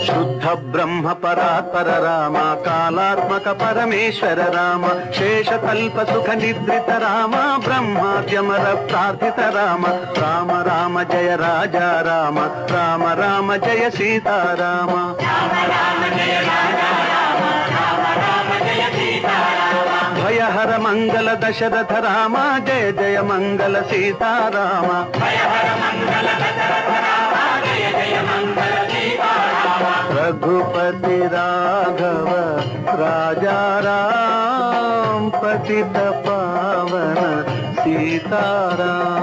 శుద్ధ బ్రహ్మ పరాత్పర రామ, కాలాత్మక పరమేశ్వర రామ, శేషకల్ప సుఖ నిద్రిత రామ, బ్రహ్మాద్యమర ప్రార్థిత రామ. రామ రామ జయ రాజా రామ, రామ రామ జయ సీతారామ. భయహర మంగళ దశరథ రామ, జయ జయ మంగళ సీతారామ. रघुपति राघव राजा राम, पतित पावन सीताराम.